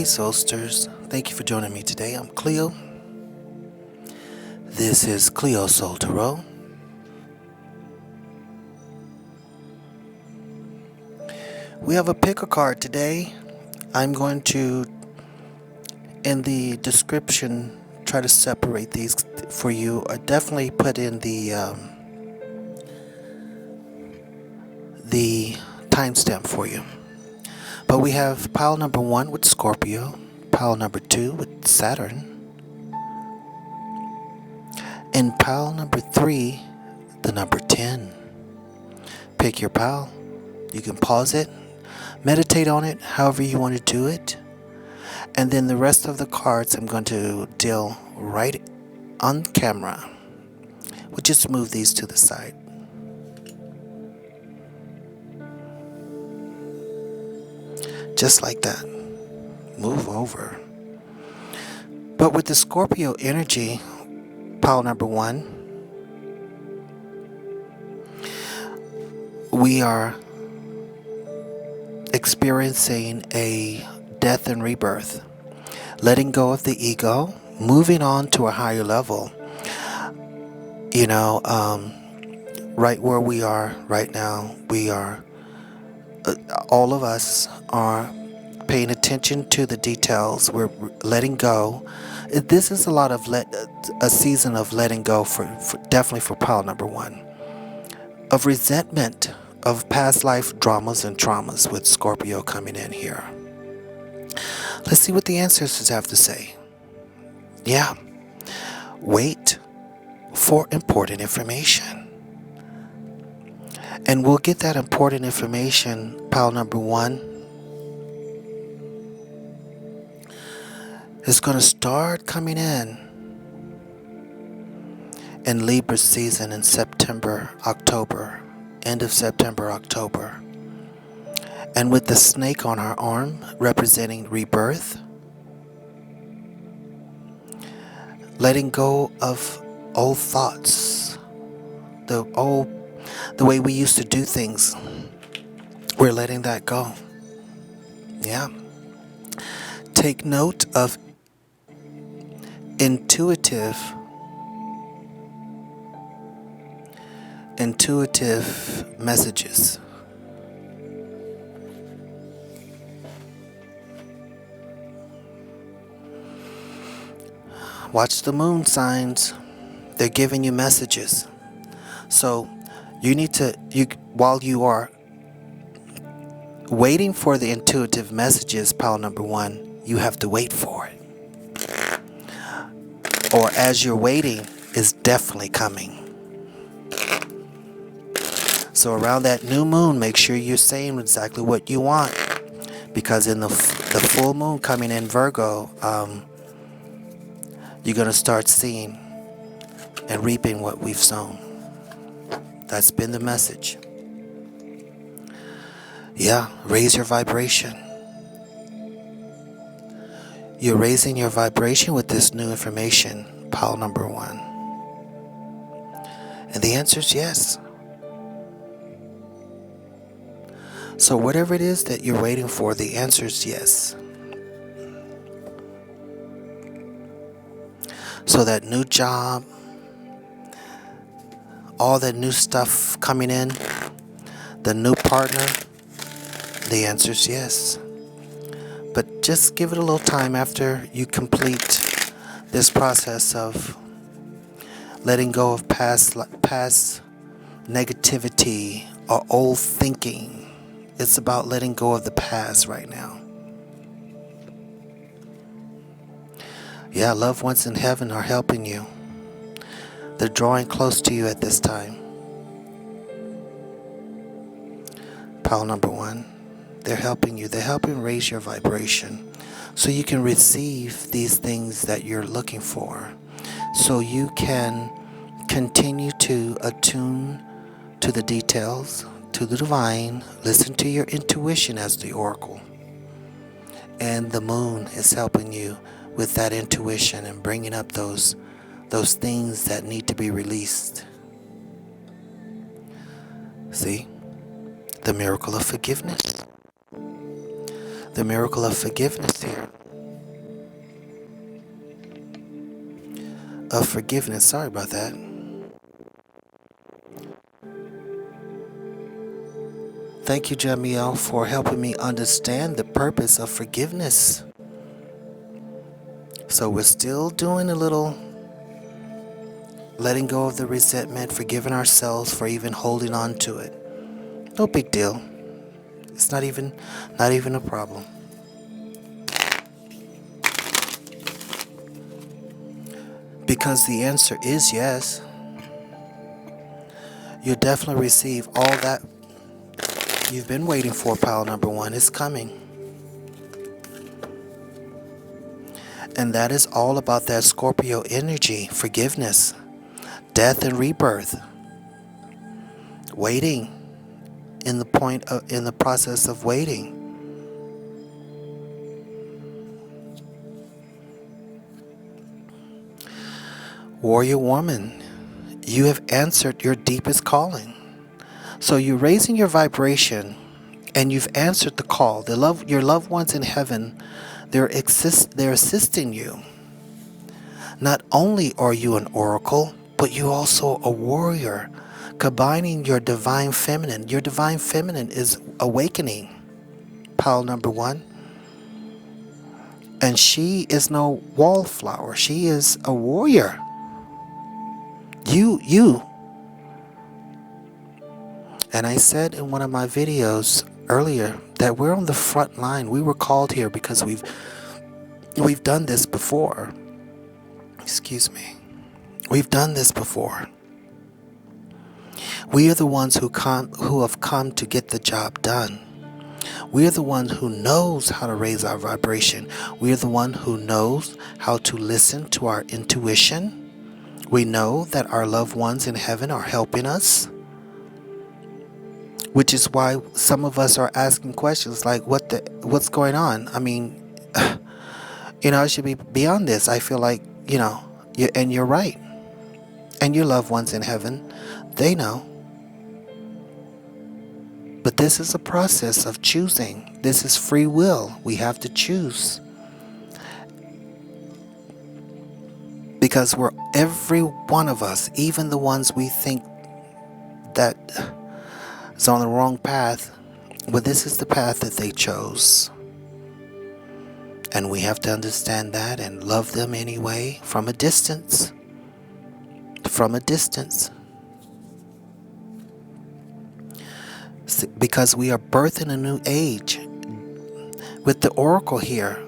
Hey Soulsters, thank you for joining me today. I'm Cleo. This is CleoSoulTarot. We have a pick a card today. I'm going to, in the description, try to separate these for you. I definitely put in the timestamp for you. But we have pile number 1 with Scorpio, pile number 2 with Saturn, and pile number 3, the number 10. Pick your pile. You can pause it, meditate on it, however you want to do it. And then the rest of the cards I'm going to deal right on camera. We'll just move these to the side. Just like that. Move over. But with the Scorpio energy, pile number 1, we are experiencing a death and rebirth. Letting go of the ego, moving on to a higher level. Right where we are right now, we are, all of us are paying attention to the details. We're letting go. This is a season of letting go for definitely for pile number 1. Of resentment of past life dramas and traumas with Scorpio coming in here. Let's see what the ancestors have to say. Yeah. Wait for important information. And we'll get that important information, pile number 1. Is going to start coming in Libra season in September, October. End of September, October. And with the snake on her arm representing rebirth, letting go of old thoughts, the way we used to do things, we're letting that go. Yeah. Take note of intuitive messages. Watch the moon signs. They're giving you messages. So you need to, while you are waiting for the intuitive messages, pile number 1, you have to wait for it. Or as you're waiting, it's definitely coming. So around that new moon, make sure you're saying exactly what you want. Because in the full moon coming in Virgo, you're going to start seeing and reaping what we've sown. That's been the message. Yeah, raise your vibration. You're raising your vibration with this new information, pile number 1. And the answer is yes. So whatever it is that you're waiting for, the answer is yes. So that new job, all that new stuff coming in, the new partner, the answer is yes. But just give it a little time after you complete this process of letting go of past negativity or old thinking. It's about letting go of the past right now. Yeah, loved ones in heaven are helping you. They're drawing close to you at this time. Pile number 1. They're helping you. They're helping raise your vibration so you can receive these things that you're looking for. So you can continue to attune to the details, to the divine. Listen to your intuition as the oracle. And the moon is helping you with that intuition and bringing up those things that need to be released. See? The miracle of forgiveness. The miracle of forgiveness here. of forgiveness. Sorry about that. Thank you, Jamiel, for helping me understand the purpose of forgiveness. So we're still doing a little letting go of the resentment, forgiving ourselves for even holding on to it. No big deal. It's not even a problem. Because the answer is yes. You'll definitely receive all that you've been waiting for, pile number one. It's coming. And that is all about that Scorpio energy, forgiveness, death and rebirth. Waiting in the process of waiting. Warrior woman, you have answered your deepest calling. So you're raising your vibration and you've answered the call. Your loved ones in heaven, they're assisting you. Not only are you an oracle, but you're also a warrior, combining your divine feminine. Your divine feminine is awakening, pile number one. And she is no wallflower. She is a warrior. You. And I said in one of my videos earlier that we're on the front line. We were called here because we've done this before. Excuse me. We've done this before. We are the ones who have come to get the job done. We are the ones who knows how to raise our vibration. We are the one who knows how to listen to our intuition. We know that our loved ones in heaven are helping us. Which is why some of us are asking questions like, what's going on? I mean, I should be beyond this. I feel like, and you're right. And your loved ones in heaven, they know. But this is a process of choosing. This is free will. We have to choose. Because every one of us, even the ones we think that is on the wrong path, well, this is the path that they chose. And we have to understand that and love them anyway, from a distance. From a distance. Because we are birthing a new age. With the oracle here,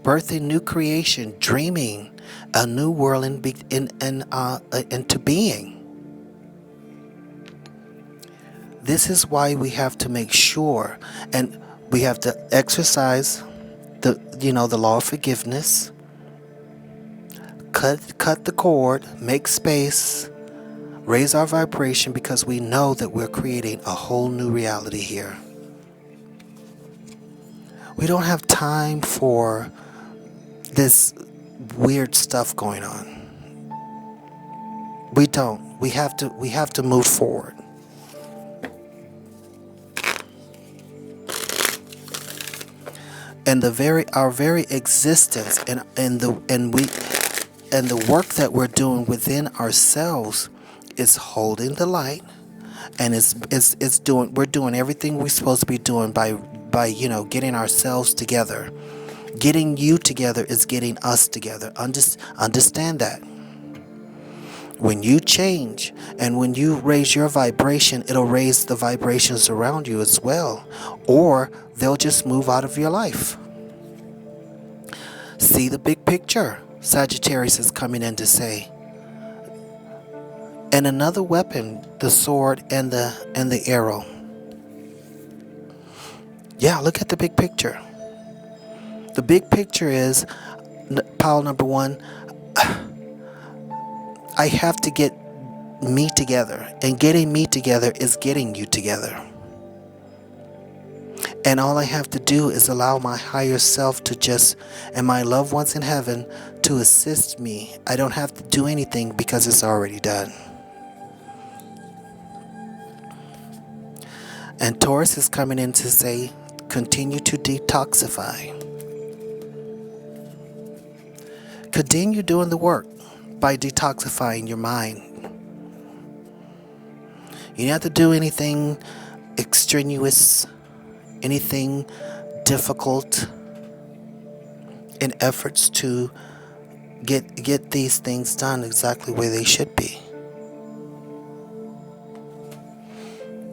birthing new creation, dreaming a new world into being. This is why we have to make sure, and we have to exercise the law of forgiveness. Cut the cord, make space, raise our vibration, because we know that we're creating a whole new reality here. We don't have time for this weird stuff going on. We don't. We have to move forward. And our very existence and the work that we're doing within ourselves is holding the light, and we're doing everything we're supposed to be doing by getting ourselves together. Getting you together is getting us together. Understand that. When you change and when you raise your vibration, it'll raise the vibrations around you as well. Or they'll just move out of your life. See the big picture, Sagittarius is coming in to say. And another weapon, the sword and the arrow. Yeah, look at the big picture. The big picture is, pile number one, I have to get me together. And getting me together is getting you together. And all I have to do is allow my higher self and my loved ones in heaven to assist me. I don't have to do anything because it's already done. And Taurus is coming in to say, continue to detoxify. Continue doing the work. by detoxifying your mind. You don't have to do anything extraneous, anything difficult in efforts to get these things done exactly where they should be.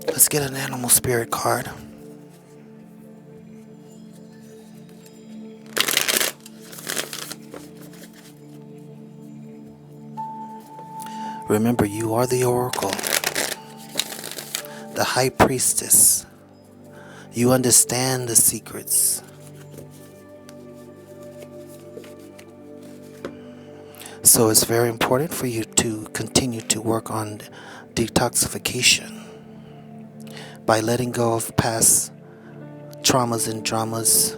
Let's get an animal spirit card. Remember, you are the oracle, the high priestess. You understand the secrets. So it's very important for you to continue to work on detoxification by letting go of past traumas and dramas,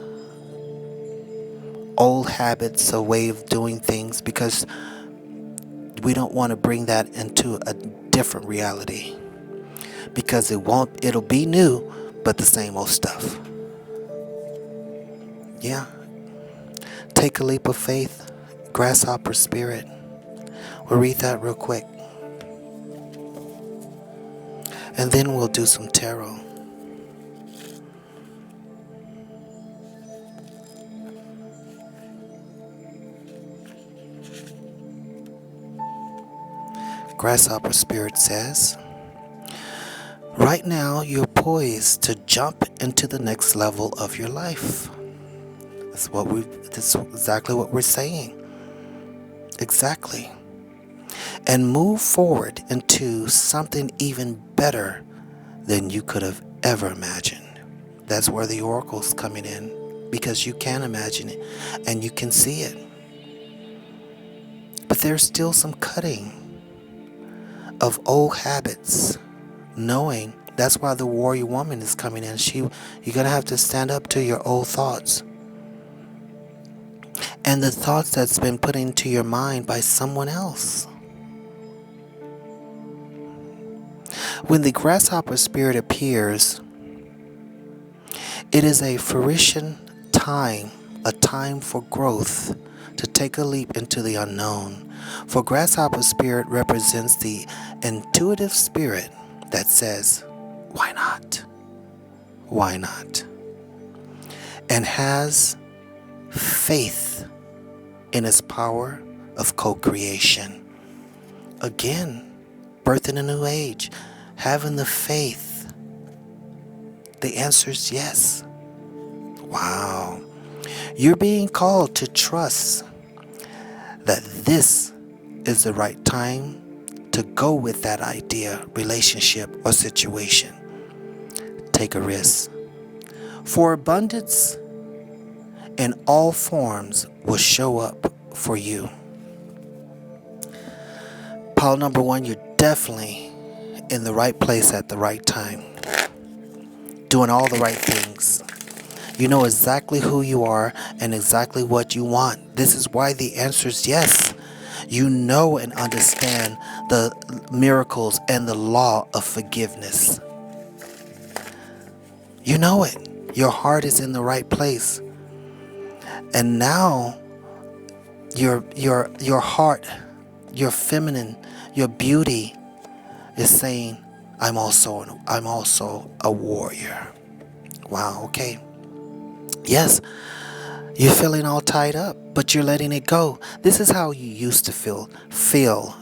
old habits, a way of doing things, because we don't want to bring that into a different reality, because it'll be new, but the same old stuff. Yeah. Take a leap of faith. Grasshopper spirit. We'll read that real quick. And then we'll do some tarot. Grasshopper spirit says, right now you're poised to jump into the next level of your life. That's exactly what we're saying. Exactly. And move forward into something even better than you could have ever imagined. That's where the oracle's coming in, because you can imagine it and you can see it. But there's still some cutting of old habits, knowing that's why the warrior woman is coming in. You're going to have to stand up to your old thoughts. And the thoughts that's been put into your mind by someone else. When the grasshopper spirit appears, it is a fruition time, a time for growth, to take a leap into the unknown. For grasshopper spirit represents the intuitive spirit that says, why not? Why not? And has faith in its power of co-creation. Again, birthing a new age, having the faith. The answer is yes. Wow. You're being called to trust that this is the right time to go with that idea, relationship, or situation. Take a risk. For abundance in all forms will show up for you. Pile number 1, you're definitely in the right place at the right time. Doing all the right things. You know exactly who you are and exactly what you want. This is why the answer is yes. You know and understand the miracles and the law of forgiveness. You know it. Your heart is in the right place. And now your heart, your feminine, your beauty is saying, I'm also a warrior. Wow, okay. Yes, you're feeling all tied up, but you're letting it go. This is how you used to feel.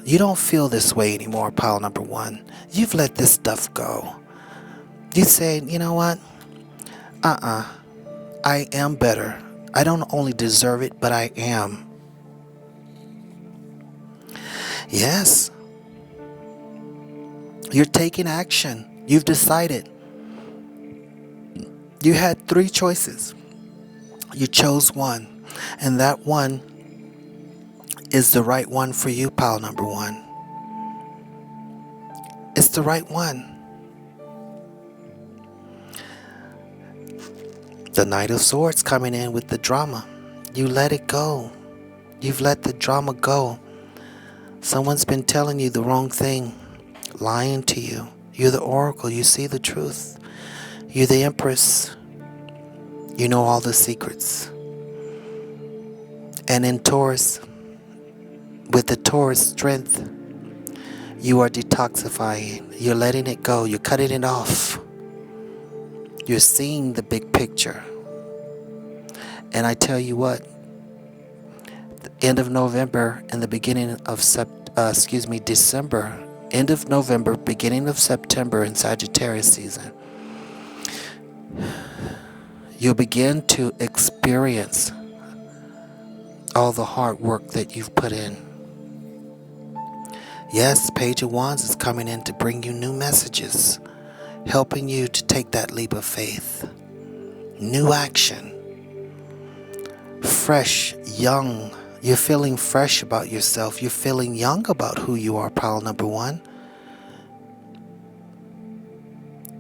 You don't feel this way anymore, pile number 1. You've let this stuff go. You say, you know what? I am better. I don't only deserve it, but I am. Yes. You're taking action. You've decided. You had 3 choices. You chose one. And that one is the right one for you, pile number 1. It's the right one. The Knight of Swords coming in with the drama. You let it go. You've let the drama go. Someone's been telling you the wrong thing, lying to you. You're the oracle. You see the truth. You're the empress. You know all the secrets. And in Taurus, With the Taurus strength, you are detoxifying. You're letting it go. You're cutting it off. You're seeing the big picture. And I tell you what, the end of November and the beginning of December, end of November, beginning of September in Sagittarius season, you'll begin to experience all the hard work that you've put in. Yes, Page of Wands is coming in to bring you new messages, helping you to take that leap of faith. New action. Fresh, young. You're feeling fresh about yourself. You're feeling young about who you are, pile number one.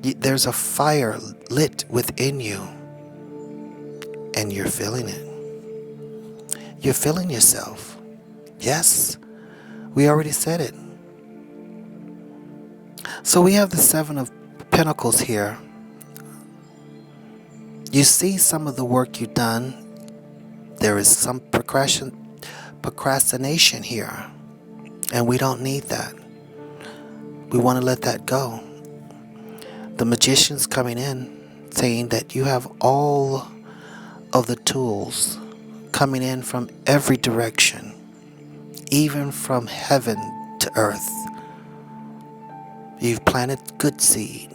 There's a fire lit within you, and you're feeling it. You're feeling yourself. Yes, we already said it. So we have the Seven of Pentacles here. You see some of the work you've done. There is some procrastination here, and we don't need that. We want to let that go. The Magician's coming in saying that you have all of the tools coming in from every direction, even from heaven to earth. You've planted good seed.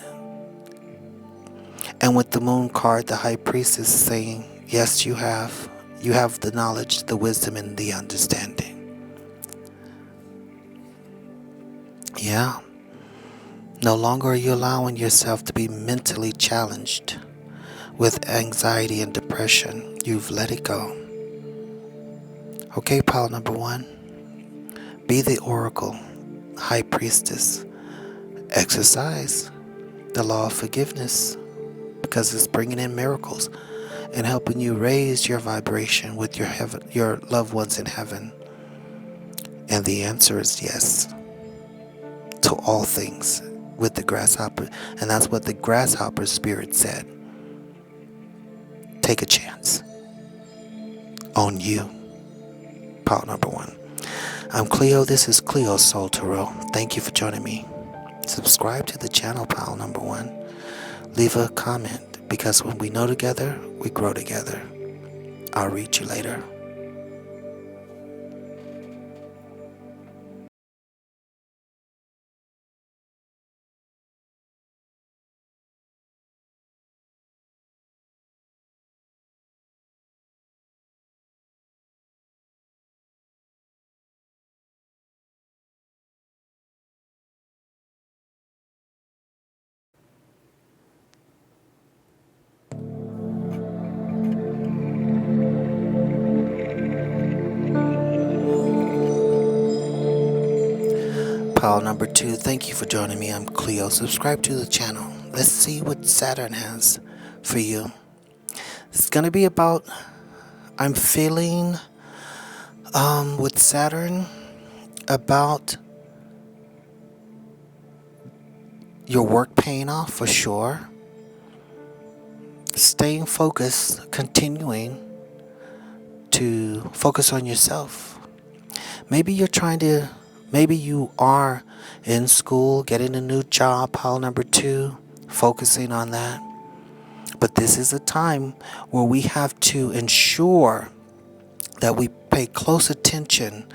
And with the Moon card, the High Priestess saying, yes, you have. You have the knowledge, the wisdom, and the understanding. Yeah. No longer are you allowing yourself to be mentally challenged with anxiety and depression. You've let it go. Okay, pile number one. Be the Oracle, High Priestess. Exercise the law of forgiveness, because it's bringing in miracles and helping you raise your vibration with your loved ones in heaven. And the answer is yes to all things with the grasshopper. And that's what the grasshopper spirit said. Take a chance on you. Pile number one. I'm Cleo. This is CleoSoulTarot. Thank you for joining me. Subscribe to the channel, pile number one. Leave a comment, because when we know together, we grow together. I'll read you later. Pile number two, thank you for joining me. I'm Cleo. Subscribe to the channel. Let's see what Saturn has for you. It's going to be about, I'm feeling with Saturn about your work paying off for sure. Staying focused, continuing to focus on yourself. Maybe you are in school, getting a new job, pile number two, focusing on that. But this is a time where we have to ensure that we pay close attention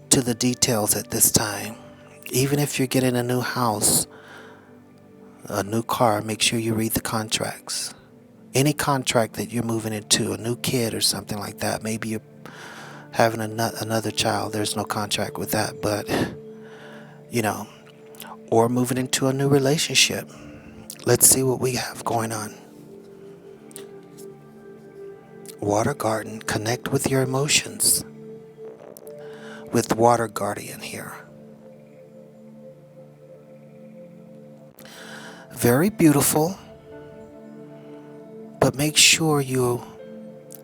to the details at this time. Even if you're getting a new house, a new car, make sure you read the contracts. Any contract that you're moving into, a new kid or something like that. Maybe you're having another child, there's no contract with that, but or moving into a new relationship. Let's see what we have going on. Water Garden, connect with your emotions with Water Guardian here. Very beautiful, but make sure you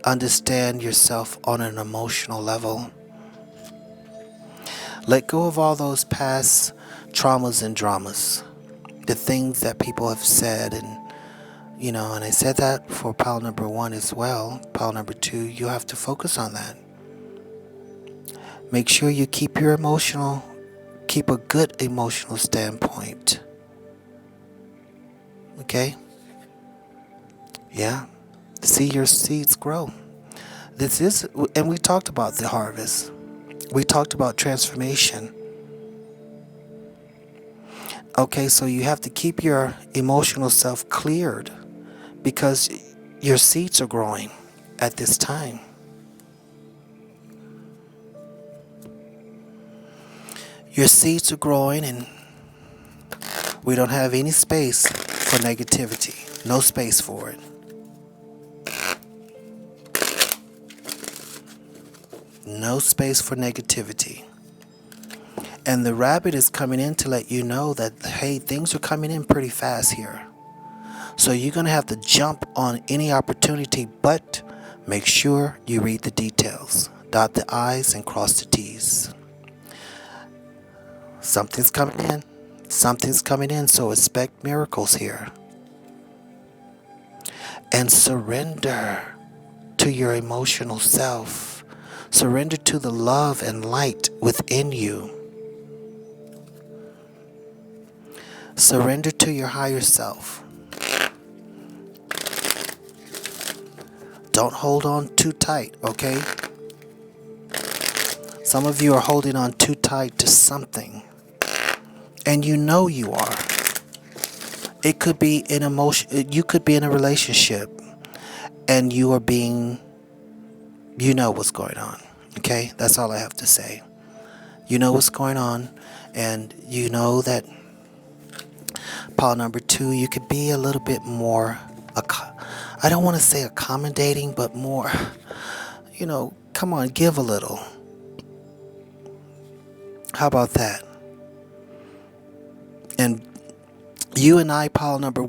understand yourself on an emotional level. Let go of all those past traumas and dramas, the things that people have said, and I said that for pile number one as well. Pile number two, you have to focus on that. Make sure you keep a good emotional standpoint. Okay? Yeah. See your seeds grow. And we talked about the harvest. We talked about transformation. Okay, so you have to keep your emotional self cleared because your seeds are growing at this time. Your seeds are growing and we don't have any space for negativity. No space for it. No space for negativity. And the rabbit is coming in to let you know that, hey, things are coming in pretty fast here. So you're going to have to jump on any opportunity, but make sure you read the details. Dot the I's and cross the T's. Something's coming in. Something's coming in, so expect miracles here. And surrender to your emotional self. Surrender to the love and light within you. Surrender to your higher self. Don't hold on too tight, okay? Some of you are holding on too tight to something. And you know you are. It could be an emotion. You could be in a relationship and you know what's going on. Okay? That's all I have to say. You know what's going on, and you know that pile number 2, you could be a little bit more, I don't want to say accommodating, but more, come on, give a little. How about that? And you and I, pile number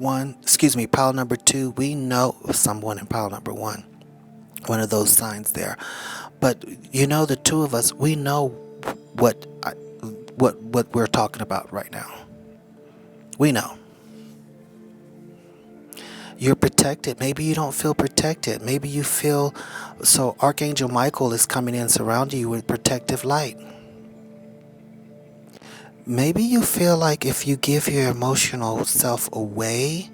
2, we know someone in pile number 1. One of those signs there. But the two of us, we know what we're talking about right now. We know. You're protected. Maybe you don't feel protected. Maybe you feel, so Archangel Michael is coming in surrounding you with protective light. Maybe you feel like if you give your emotional self away,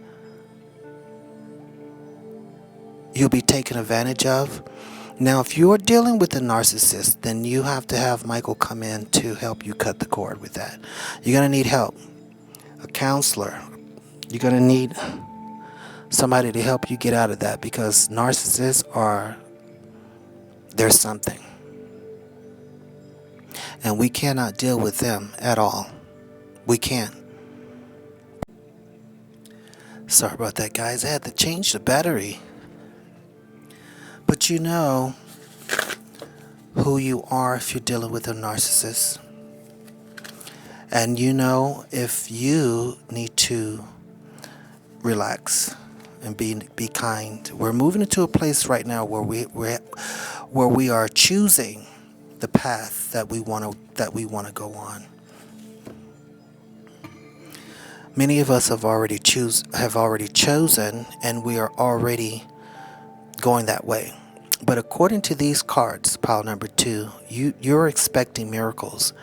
you'll be taken advantage of. Now, if you are dealing with a narcissist, then you have to have Michael come in to help you cut the cord with that. You're going to need help. A counselor. You're going to need somebody to help you get out of that, because narcissists there's something. And we cannot deal with them at all. We can't. Sorry about that, guys. I had to change the battery. But you know who you are if you're dealing with a narcissist. And you know if you need to relax and be kind. We're moving into a place right now where we are choosing the path that we want to go on. Many of us have already chosen, and we are already going that way. But according to these cards, pile number 2, you're expecting miracles,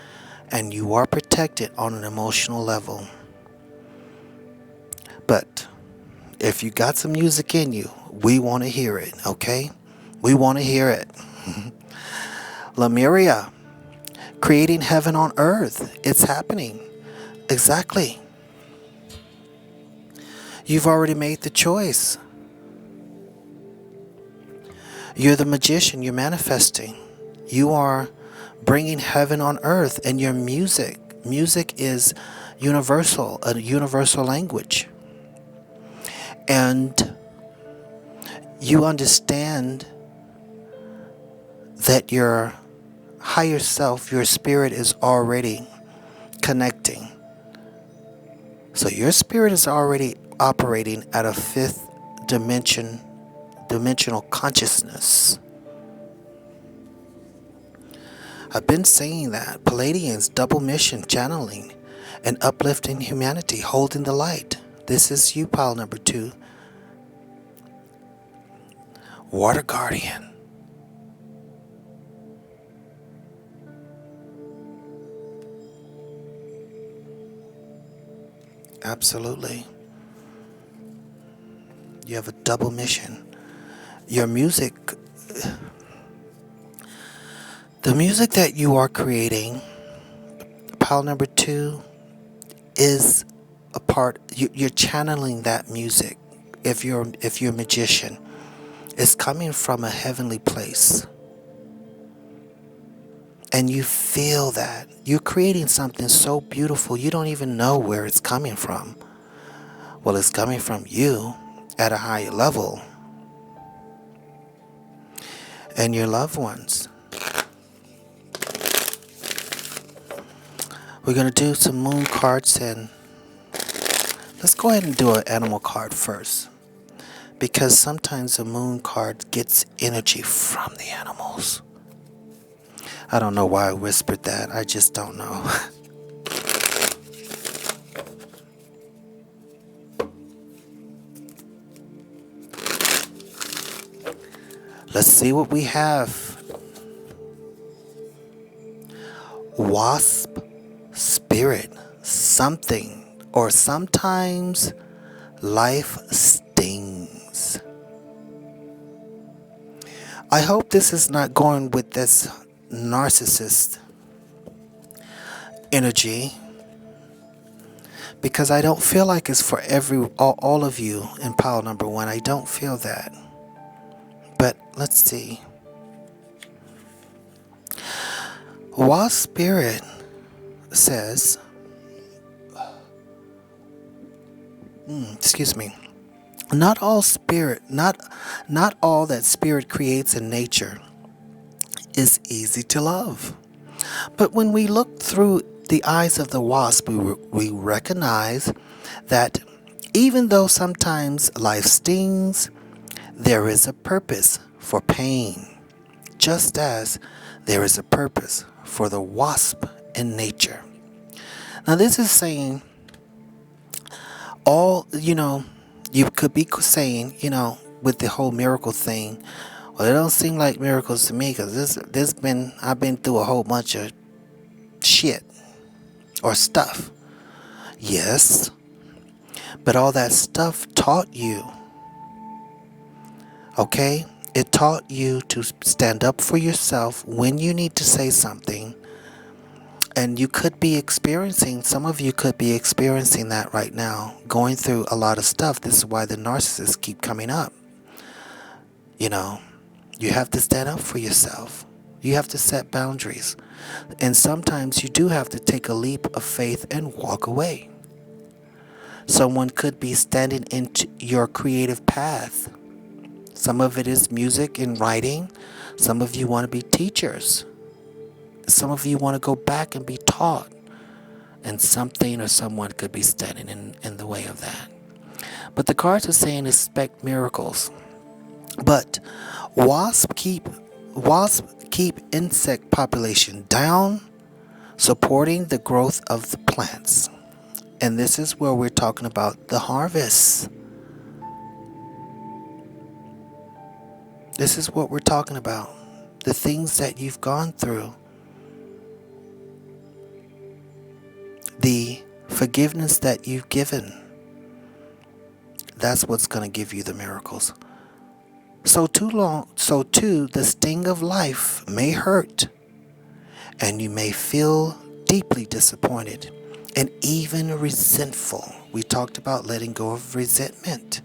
and you are protected on an emotional level. But if you got some music in you, we want to hear it, okay? We want to hear it. Lemuria, creating heaven on earth. It's happening. Exactly. You've already made the choice. You're the magician. You're manifesting. You are bringing heaven on earth, and your music. Music is universal, a universal language. And you understand that your higher self, your spirit, is already connecting. So your spirit is already operating at a 5th dimensional consciousness. I've been saying that. Palladians, double mission, channeling, and uplifting humanity, holding the light. This is you, pile number 2. Water Guardian. Absolutely. You have a double mission. Your music, the music that you are creating, pile number 2, is a part. You're channeling that music. If you're a magician, it's coming from a heavenly place, and you feel that you're creating something so beautiful. You don't even know where it's coming from. Well, it's coming from you at a higher level, and your loved ones. We're gonna do some moon cards, and let's go ahead and do an animal card first, because sometimes a moon card gets energy from the animals. I don't know why I whispered that. I just don't know. Let's see what we have. Wasp spirit. Something, or sometimes life stings. I hope this is not going with this narcissist energy, because I don't feel like it's for all of you in pile number 1. I don't feel that. But let's see. Wasp spirit says, excuse me, not all that spirit creates in nature is easy to love. But when we look through the eyes of the wasp, we recognize that even though sometimes life stings, there is a purpose for pain, just as there is a purpose for the wasp in nature. Now, this is saying you could be saying, with the whole miracle thing, well, it don't seem like miracles to me, because I've been through a whole bunch of shit or stuff. Yes, but all that stuff taught you, okay? It taught you to stand up for yourself when you need to say something. And you could be experiencing, some of you could be experiencing that right now, going through a lot of stuff. This is why the narcissists keep coming up. You have to stand up for yourself. You have to set boundaries. And sometimes you do have to take a leap of faith and walk away. Someone could be standing into your creative path. Some of it is music and writing. Some of you want to be teachers. Some of you want to go back and be taught. And something or someone could be standing in the way of that. But the cards are saying expect miracles. But wasps keep insect population down, supporting the growth of the plants. And this is where we're talking about the harvest. This is what we're talking about. The things that you've gone through. The forgiveness that you've given. That's what's going to give you the miracles. So too, the sting of life may hurt, and you may feel deeply disappointed and even resentful. We talked about letting go of resentment.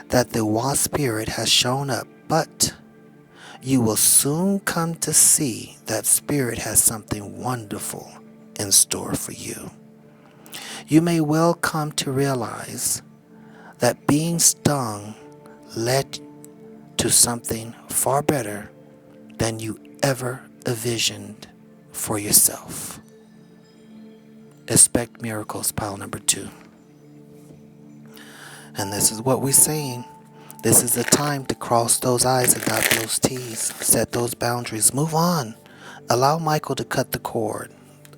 That the wasp spirit has shown up, but you will soon come to see that spirit has something wonderful in store for you. You may well come to realize that being stung led to something far better than you ever envisioned for yourself. Expect miracles, pile number 2. And this is what we're saying. This is the time to cross those I's and dot those T's. Set those boundaries. Move on. Allow Michael to cut the cord,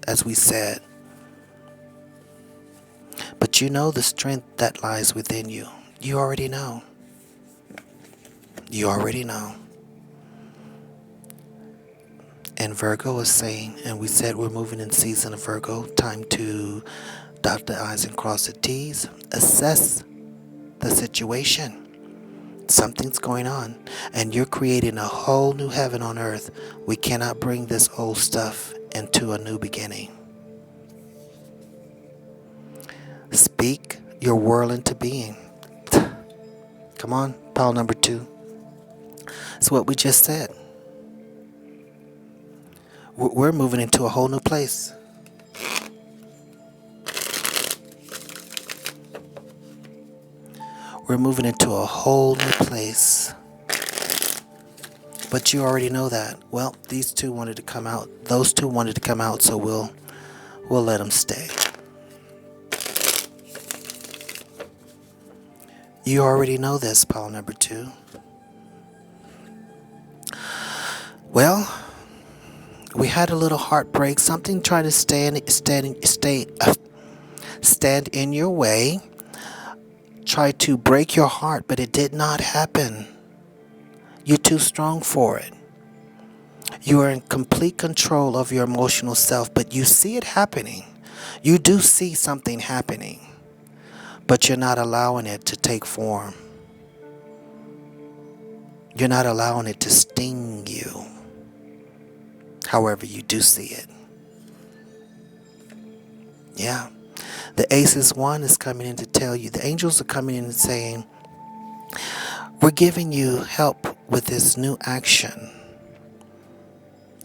as we said. But you know the strength that lies within you. You already know. You already know. And Virgo is saying, and we said we're moving in season of Virgo, time Dot the I's and cross the T's. Assess the situation. Something's going on, and you're creating a whole new heaven on earth. We cannot bring this old stuff into a new beginning. Speak your world into being. Come on, pile number 2. It's what we just said. We're moving into a whole new place. We're moving into a whole new place. But you already know that. Well, these two wanted to come out. Those two wanted to come out, so we'll let them stay. You already know this, pile number 2. Well, we had a little heartbreak. Something tried to stand in your way. Tried to break your heart, but it did not happen. You're too strong for it. You are in complete control of your emotional self, but you see it happening. You do see something happening, but you're not allowing it to take form. You're not allowing it to sting you. However, you do see it. Yeah. The Aces 1 is coming in to tell you. The angels are coming in and saying, we're giving you help with this new action.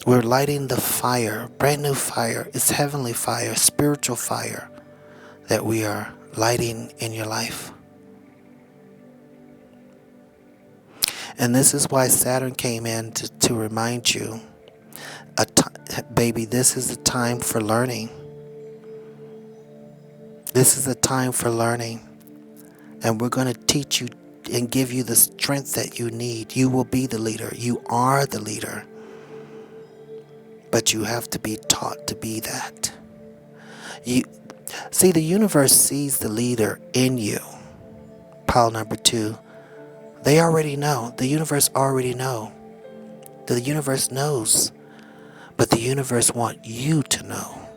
We're lighting the fire, brand new fire. It's heavenly fire, spiritual fire that we are lighting in your life. And this is why Saturn came in to remind you, baby, this is the time for learning. This is the time for learning. And we're going to teach you and give you the strength that you need. You will be the leader. You are the leader. But you have to be taught to be that. See, the universe sees the leader in you. Pile number 2. They already know. The universe already know. The universe knows. But the universe wants you to know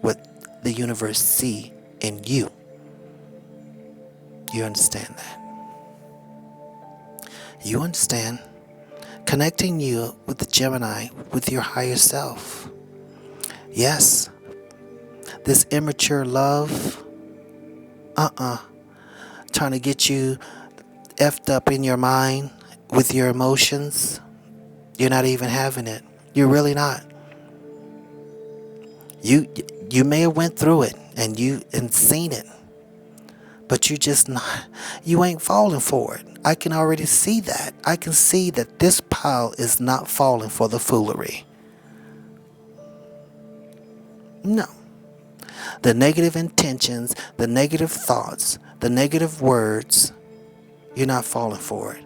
what the universe see in you. You understand that? You understand? Connecting you with the Gemini, with your higher self. Yes. This immature love, trying to get you effed up in your mind with your emotions. You're not even having it. You're really not. You may have went through it and seen it, but you ain't falling for it. I can already see that. I can see that this pile is not falling for the foolery. No. The negative intentions, the negative thoughts, the negative words, you're not falling for it.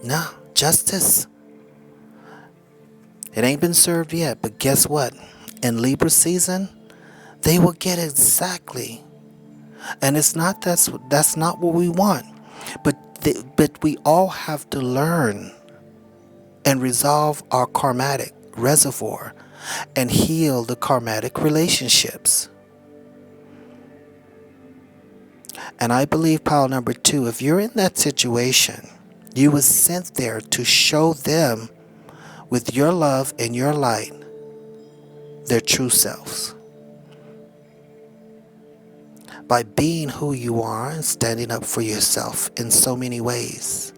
No. Justice. It ain't been served yet, but guess what? In Libra season, they will get exactly. And that's not what we want. But we all have to learn and resolve our karmatic reservoir and heal the karmatic relationships. And I believe pile number 2, if you're in that situation, you was sent there to show them with your love and your light their true selves. By being who you are and standing up for yourself in so many ways.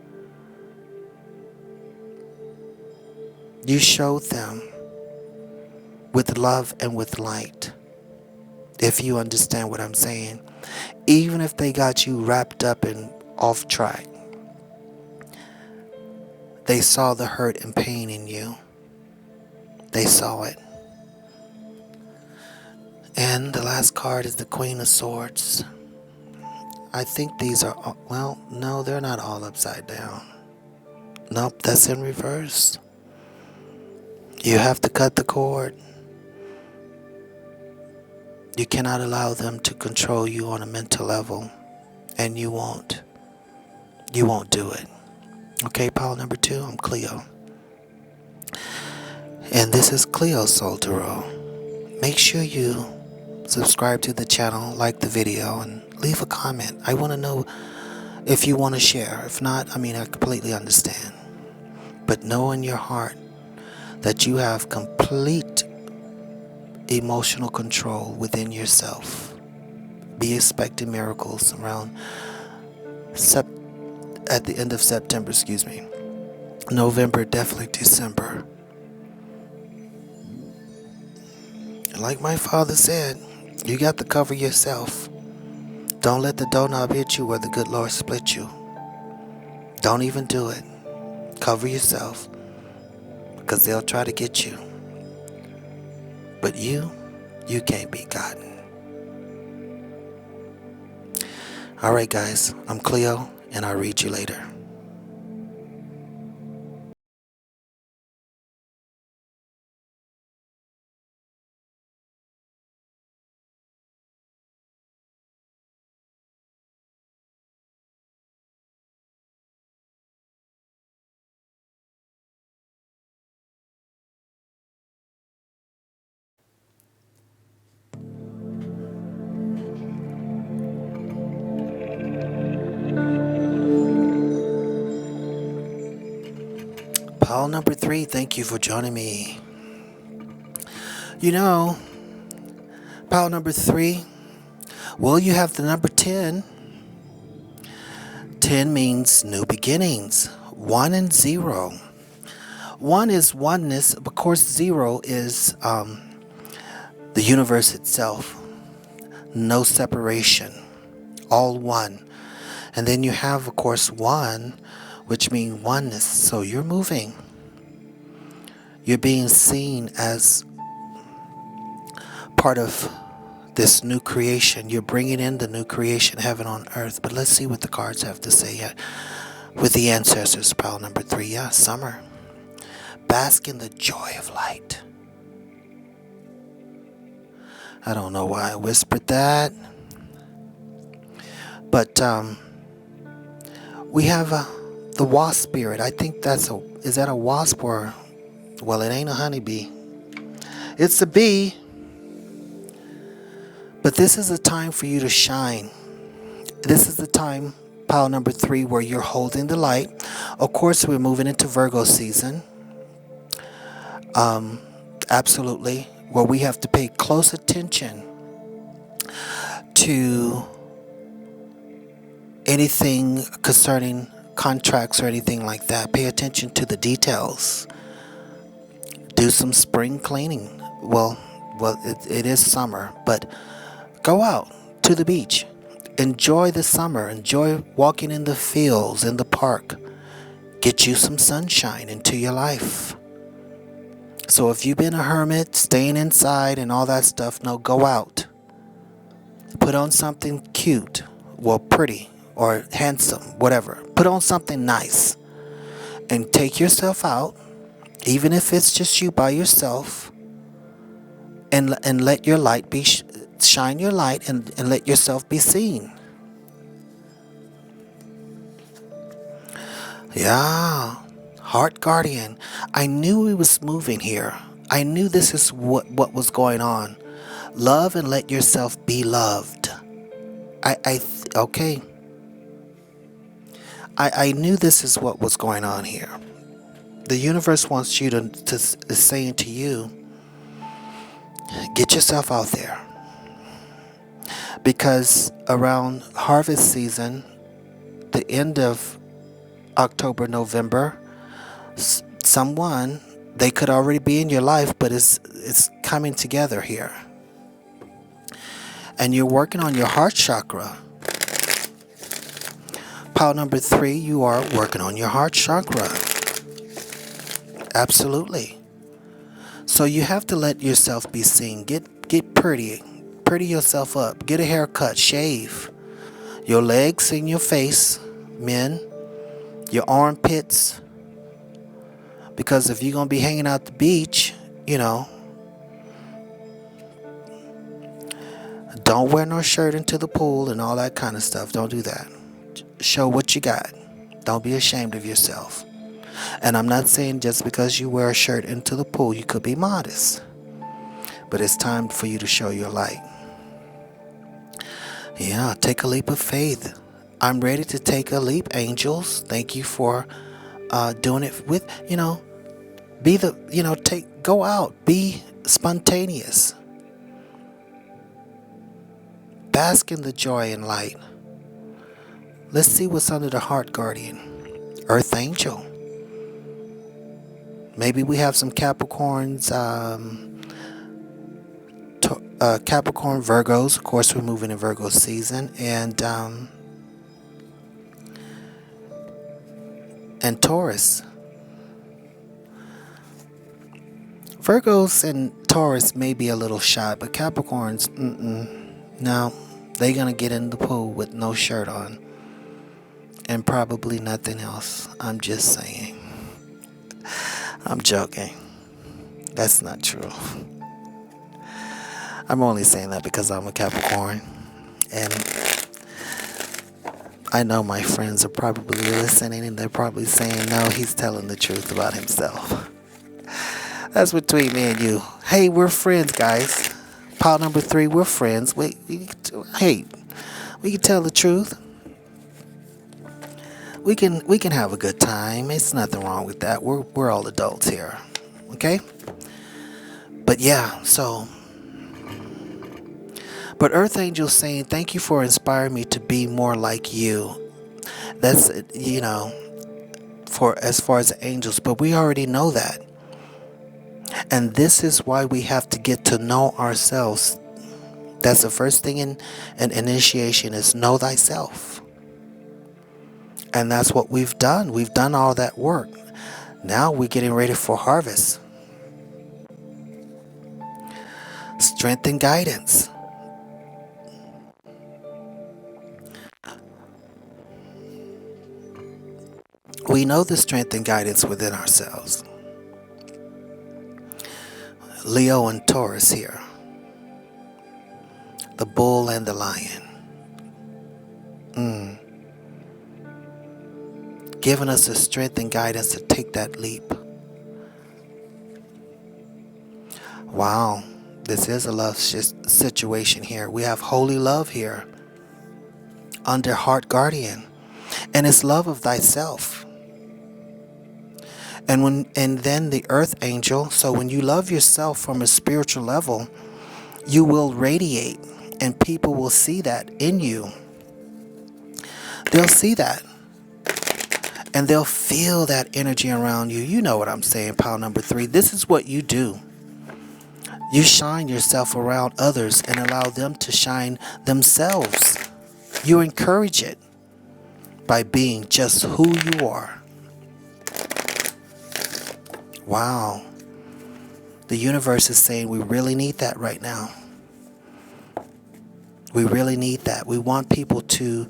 You showed them with love and with light. If you understand what I'm saying. Even if they got you wrapped up and off track. They saw the hurt and pain in you. They saw it. And the last card is the Queen of Swords. I think these are, well, no, they're not all upside down. Nope, that's in reverse. You have to cut the cord. You cannot allow them to control you on a mental level. And you won't. You won't do it. Okay, pile number 2, I'm Cleo. And this is CleoSoulTarot. Make sure you subscribe to the channel, like the video, and leave a comment. I want to know if you want to share. If not, I mean, I completely understand. But know in your heart that you have complete emotional control within yourself. Be expecting miracles around at the end of September, November, definitely December. Like my father said, you got to cover yourself. Don't let the doorknob hit you or the good Lord split you. Don't even do it. Cover yourself, because they'll try to get you. But you can't be gotten. Alright guys, I'm Cleo, and I'll read you later. Pile number 3, thank you for joining me. You know, pile number 3, well, you have the number 10. 10 means new beginnings. 1 and 0. 1 is oneness. Of course, 0 is the universe itself. No separation. All one. And then you have, of course, 1, which means oneness. So you're moving. You're being seen as part of this new creation. You're bringing in the new creation, heaven on earth. But let's see what the cards have to say with the ancestors. Pile number 3, yeah, summer. Bask in the joy of light. I don't know why I whispered that. But we have the wasp spirit. I think is that a wasp or, well, it ain't a honeybee. It's a bee. But this is a time for you to shine. This is the time, pile number 3, where you're holding the light. Of course, we're moving into Virgo season. Absolutely. Where we have to pay close attention to anything concerning contracts or anything like that. Pay attention to the details. Do some spring cleaning. Well, it is summer, but go out to the beach. Enjoy the summer. Enjoy walking in the fields, in the park. Get you some sunshine into your life. So if you've been a hermit, staying inside and all that stuff, no, go out. Put on something cute, well, pretty or handsome, whatever. Put on something nice and take yourself out, even if it's just you by yourself, and let your light be shine your light and let yourself be seen. Yeah, heart guardian. I knew he was moving here. I knew this is what was going on. Love and let yourself be loved. Okay. I knew this is what was going on here. The universe wants you to is saying to you, get yourself out there. Because around harvest season, the end of October, November, someone, they could already be in your life, but it's coming together here. And you're working on your heart chakra. Pile number 3, you are working on your heart chakra. Absolutely. So you have to let yourself be seen. Get pretty. Pretty yourself up. Get a haircut. Shave. Your legs and your face, men. Your armpits. Because if you're going to be hanging out the beach, don't wear no shirt into the pool and all that kind of stuff. Don't do that. Show what you got. Don't be ashamed of yourself. And I'm not saying just because you wear a shirt into the pool, you could be modest. But it's time for you to show your light. Yeah, take a leap of faith. I'm ready to take a leap, angels. Thank you for doing it with, be the, go out, be spontaneous, bask in the joy and light. Let's see what's under the heart guardian, Earth Angel. Maybe we have some Capricorns, Capricorn, Virgos. Of course, we're moving in Virgo season, and Taurus. Virgos and Taurus may be a little shy, but Capricorns, no, they're gonna get in the pool with no shirt on, and probably nothing else. I'm just saying. I'm joking. That's not true. I'm only saying that because I'm a Capricorn, and I know my friends are probably listening, and they're probably saying, no, he's telling the truth about himself. That's between me and you. Hey, we're friends, guys. Pile number 3, we're friends. Hey, we can tell the truth. We can have a good time. It's nothing wrong with that. We're all adults here, okay? But yeah, but Earth Angel's saying, thank you for inspiring me to be more like you. That's, for as far as the angels, but we already know that. And this is why we have to get to know ourselves. That's the first thing in an initiation, is know thyself. And that's what we've done. We've done all that work. Now we're getting ready for harvest. Strength and guidance. We know the strength and guidance within ourselves. Leo and Taurus here. The bull and the lion. Giving us the strength and guidance to take that leap. Wow, this is a love situation here. We have holy love here under heart guardian, and it's love of thyself. And then the earth angel. So when you love yourself from a spiritual level, you will radiate, and people will see that in you. They'll see that. And they'll feel that energy around you. You know what I'm saying, pile number 3. This is what you do. You shine yourself around others and allow them to shine themselves. You encourage it by being just who you are. Wow. The universe is saying we really need that right now. We really need that. We want people to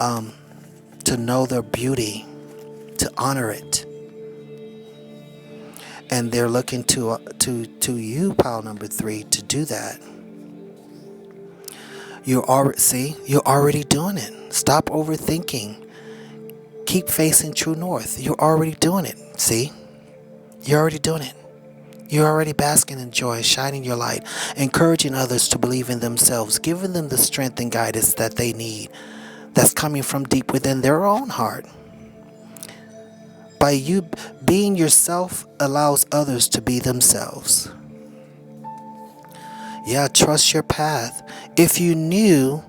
know their beauty, to honor it. And they're looking to you, pile number 3, to do that. You're already doing it. Stop overthinking. Keep facing true north. You're already doing it. See? You're already doing it. You're already basking in joy, shining your light, encouraging others to believe in themselves, giving them the strength and guidance that they need, that's coming from deep within their own heart. By you being yourself allows others to be themselves. Yeah, trust your path. If you knew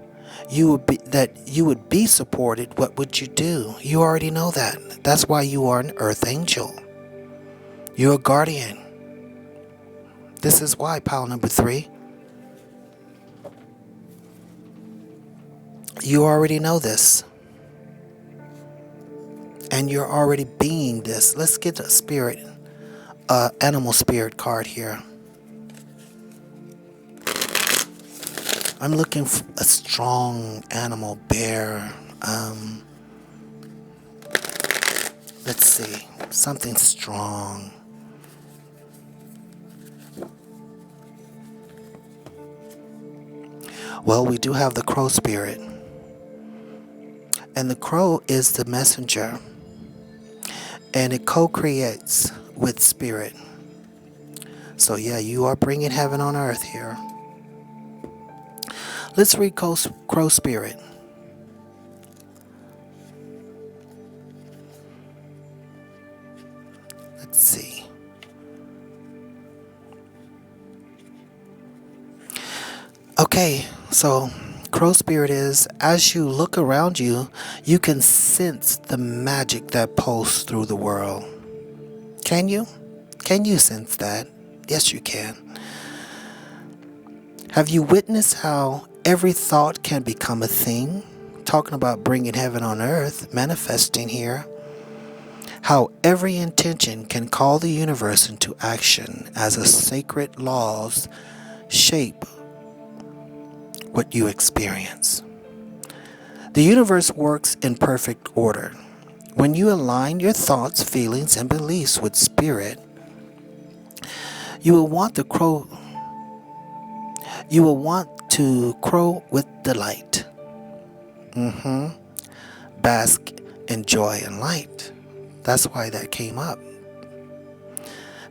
you would be supported, what would you do? You already know that. That's why you are an earth angel. You're a guardian. This is why, pile number 3. You already know this. And you're already being this. Let's get a spirit, animal spirit card here. I'm looking for a strong animal, bear. Let's see, something strong. Well, we do have the crow spirit. And the crow is the messenger. And it co-creates with spirit. So yeah, you are bringing heaven on earth here. Let's read Crow Spirit. Let's see. Okay, so Crow Spirit is, as you look around you, you can sense the magic that pulses through the world. Can you? Can you sense that? Yes, you can. Have you witnessed how every thought can become a thing? Talking about bringing heaven on earth, manifesting here. How every intention can call the universe into action as a sacred laws shape what you experience. The universe works in perfect order. When you align your thoughts, feelings, and beliefs with spirit, you will want to crow with delight. Bask in joy and light. That's why that came up.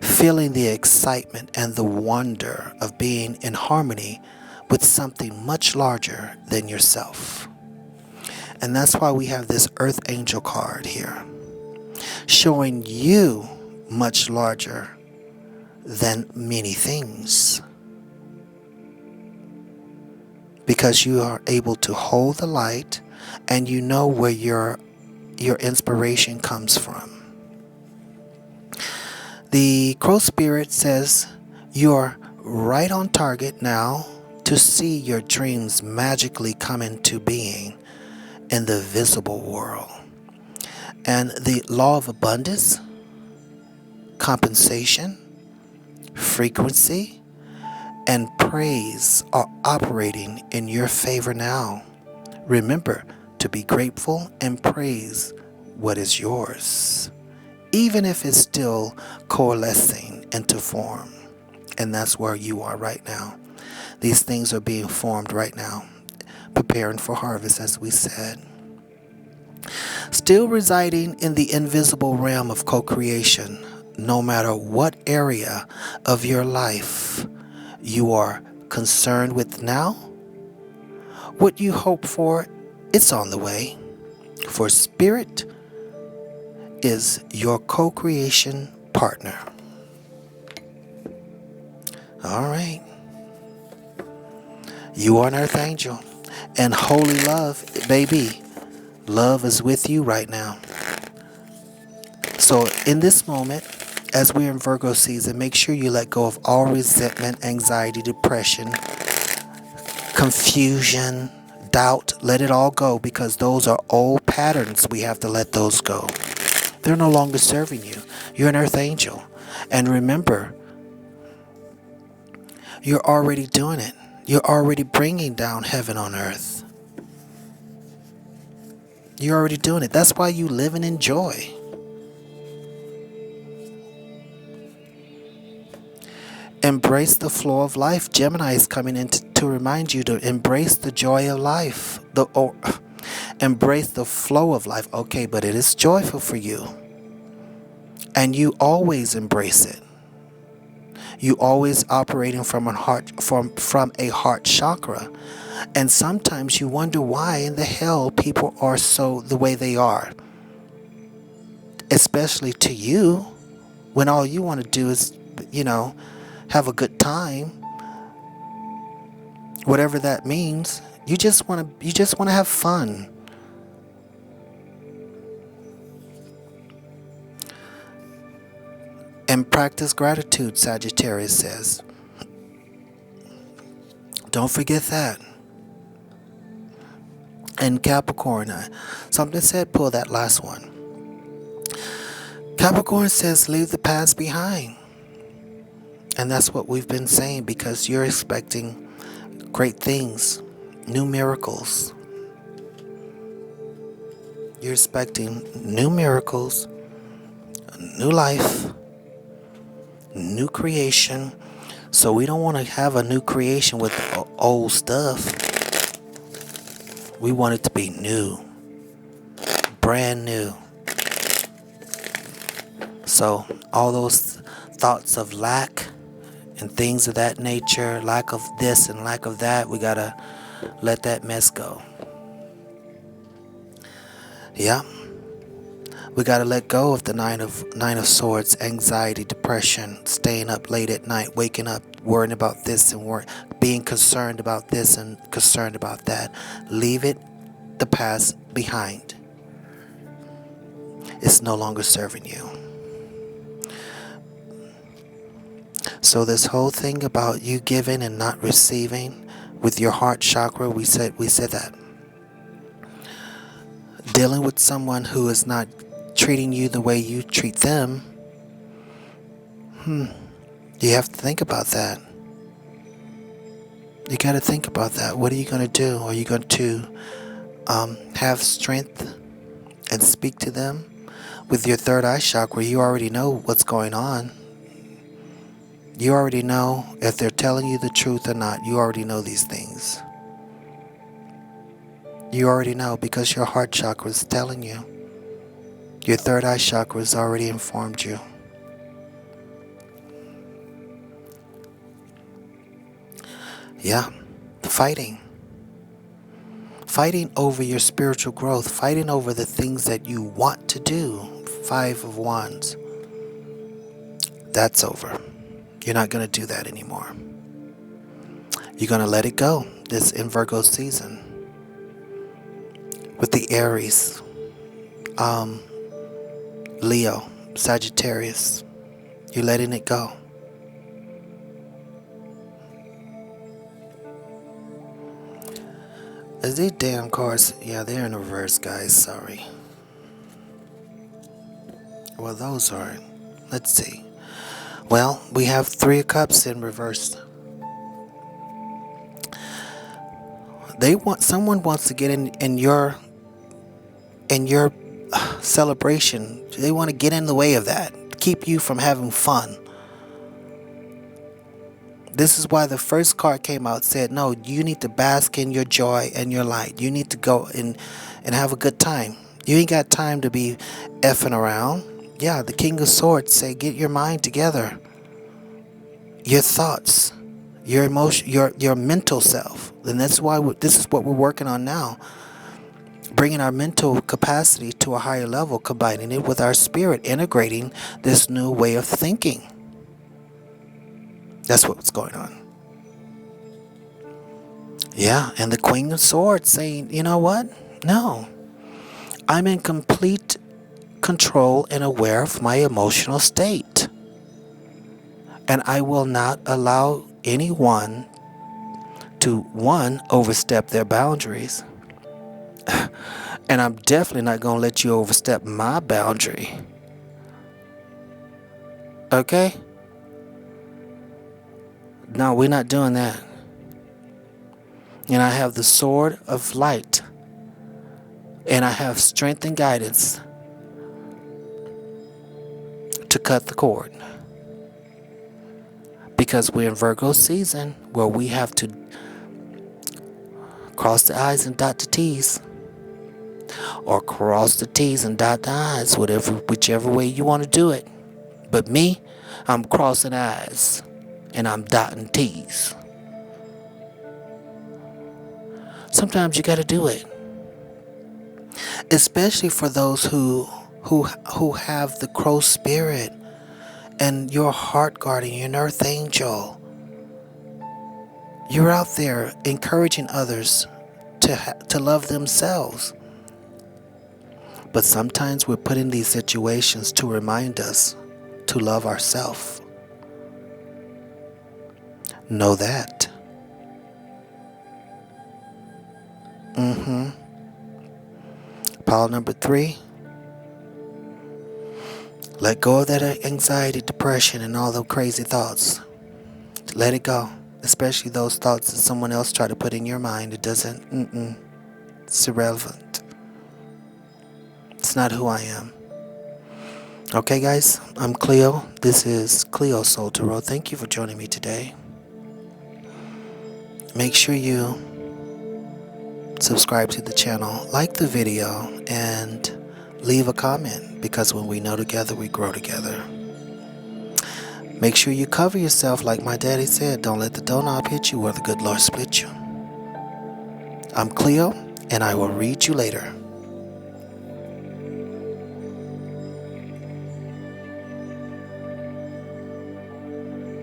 Feeling the excitement and the wonder of being in harmony with something much larger than yourself. And that's why we have this Earth Angel card here, showing you much larger than many things. Because you are able to hold the light and you know where your inspiration comes from. The Crow Spirit says you're right on target now to see your dreams magically come into being in the visible world. And the law of abundance, compensation, frequency, and praise are operating in your favor now. Remember to be grateful and praise what is yours, even if it's still coalescing into form. And that's where you are right now. These things are being formed right now, preparing for harvest, as we said. Still residing in the invisible realm of co-creation, no matter what area of your life you are concerned with now, what you hope for, it's on the way. For Spirit is your co-creation partner. All right. You are an Earth Angel. And holy love, baby, love is with you right now. So in this moment, as we're in Virgo season, make sure you let go of all resentment, anxiety, depression, confusion, doubt. Let it all go, because those are old patterns. We have to let those go. They're no longer serving you. You're an Earth Angel. And remember, you're already doing it. You're already bringing down heaven on earth. You're already doing it. That's why you live and enjoy. Embrace the flow of life. Gemini is coming in to remind you to embrace the joy of life. Embrace the flow of life. Okay, but it is joyful for you. And you always embrace it. You always operating from a heart chakra. And sometimes you wonder why in the hell people are so the way they are. Especially to you, when all you want to do is, have a good time. Whatever that means. You just want to have fun. And practice gratitude, Sagittarius says. Don't forget that. And Capricorn, something said, pull that last one. Capricorn says, leave the past behind. And that's what we've been saying, because you're expecting great things, new miracles. You're expecting new miracles, new life, new creation. So we don't want to have a new creation with old stuff. We want it to be new, brand new. So all those thoughts of lack and things of that nature, lack of this and lack of that, we gotta Let that mess go. Yeah. We got to let go of the nine of swords, anxiety, depression, staying up late at night, waking up, worrying about this and being concerned about this and concerned about that. Leave the past behind. It's no longer serving you. So this whole thing about you giving and not receiving with your heart chakra, we said that. Dealing with someone who is not treating you the way you treat them, you have to think about that. You got to think about that. What are you going to do? Are you going to have strength and speak to them? With your third eye chakra, you already know what's going on. You already know if they're telling you the truth or not. You already know these things. You already know because your heart chakra is telling you. Your third eye chakra has already informed you. Yeah, fighting. Fighting over your spiritual growth. Fighting over the things that you want to do. 5 of Wands. That's over. You're not going to do that anymore. You're going to let it go. This in Virgo season. With the Aries, Leo, Sagittarius, you're letting it go. Is these damn cards? Yeah, they're in reverse, guys. Sorry. Well, those aren't. Let's see. Well, we have 3 of Cups in reverse. Someone wants to get in your celebration. They want to get in the way of that. Keep you from having fun. This is why the first card came out, said, no, you need to bask in your joy and your light. You need to go and have a good time. You ain't got time to be effing around. Yeah, the King of Swords say, get your mind together. Your thoughts, your emotion, your mental self. And that's why this is what we're working on now. Bringing our mental capacity to a higher level, combining it with our spirit, integrating this new way of thinking. That's what's going on. Yeah, and the Queen of Swords saying, you know what? No. I'm in complete control and aware of my emotional state. And I will not allow anyone to, 1, overstep their boundaries. And I'm definitely not going to let you overstep my boundary. Okay? No, we're not doing that. And I have the sword of light. And I have strength and guidance to cut the cord. Because we're in Virgo season where we have to cross the I's and dot the T's. Or cross the T's and dot the I's, whichever way you want to do it. But me, I'm crossing I's and I'm dotting T's. Sometimes you got to do it. Especially for those who have the crow spirit and your heart guardian, your earth angel. You're out there encouraging others to love themselves. But sometimes we're put in these situations to remind us to love ourselves. Know that. Pile number 3. Let go of that anxiety, depression, and all the crazy thoughts. Let it go. Especially those thoughts that someone else tried to put in your mind. It doesn't, it's irrelevant. It's not who I am. Okay, guys, I'm Cleo. This is CleoSoulTarot. Thank you for joining me today. Make sure you subscribe to the channel, like the video, and leave a comment, because when we know together, we grow together. Make sure you cover yourself like my daddy said. Don't let the doorknob hit you or the good Lord split you. I'm Cleo, and I will read you later.